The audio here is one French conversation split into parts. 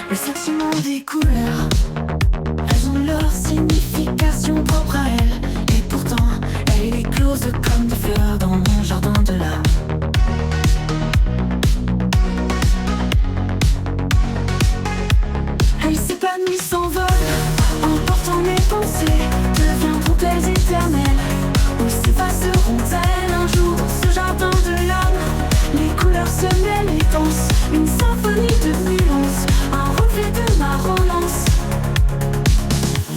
Le sentiment des couleurs, elles ont leur signification propre à elles. Et pourtant, elle éclose comme des fleurs dans mon jardin de l'âme. Elles s'épanouissent, s'envolent, emportant mes pensées, deviendront-elles éternelles, ou s'effaceront-elles un jour dans ce jardin de l'âme? Les couleurs se mêlent et dansent, une symphonie de nuances, un reflet de ma romance.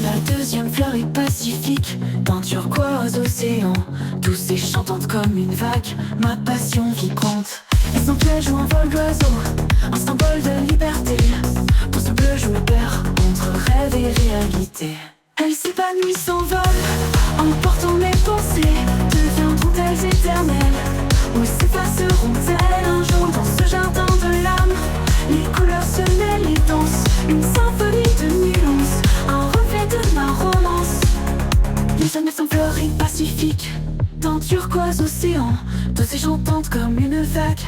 La deuxième fleur est pacifique, d'un turquoise océan, douce et chantante comme une vague, ma passion vibrante. Et son piège ou un vol d'oiseau, un symbole de liberté. Dans ce bleu je me perds entre rêve et réalité. Elles s'épanouissent, s'envolent, emportant mes pensées, deviendront-elles éternelles, ou s'effaceront-elles un jour dans ce jardin de l'âme? Les couleurs se mêlent et dansent, une symphonie de nuances, un reflet de ma romance. Les années sont fleuries pacifiques, d'un turquoise océan, douce et chantante comme une vague,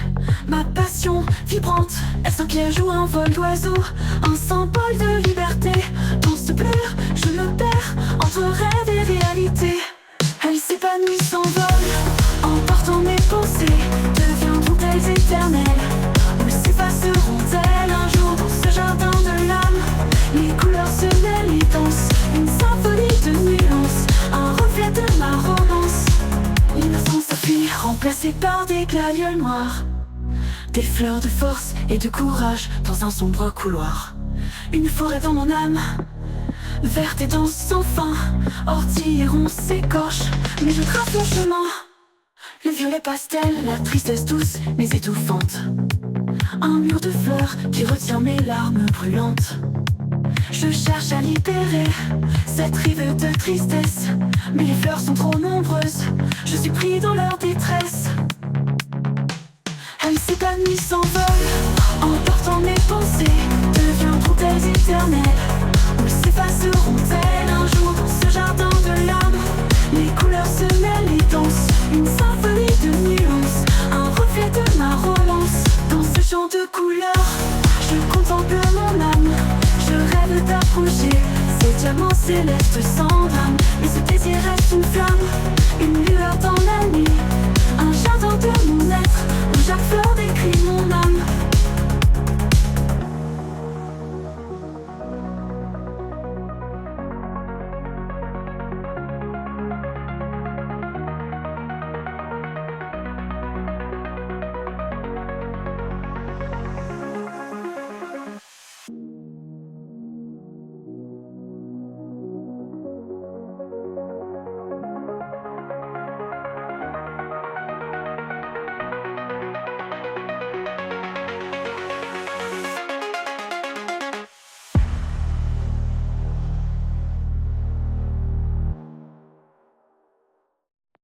ma passion vibrante. Est-ce un piège ou un vol d'oiseau, un symbole de liberté? Dans ce bleu, je me perds entre rêve et réalité. Elles s'épanouissent, s'envolent, emportant mes pensées, deviendront-elles éternelles, ou s'effaceront-elles un jour dans ce jardin de l'âme? Les couleurs se mêlent et dansent, une symphonie de nuances, un reflet de ma romance. L'innocence s'appuie, remplacée par des gladiolus noirs, des fleurs de force et de courage dans un sombre couloir. Une forêt dans mon âme, verte et dense sans fin, ortie et ronce s'écorche, mais je trace le chemin. Le violet pastel, la tristesse douce mais étouffante, un mur de fleurs qui retient mes larmes brûlantes. Je cherche à libérer cette rive de tristesse, mais les fleurs sont trop nombreuses, je suis pris dans leur détresse. Elles s'épanouissent, s'envolent, emportant mes pensées, deviendront-elles éternelles, ou s'effaceront-elles un jour dans ce jardin de l'âme? Les couleurs se mêlent et dansent, une symphonie de nuances, un reflet de ma romance. Dans ce champ de couleurs, je contemple mon âme, je rêve d'approcher ces diamants célestes sans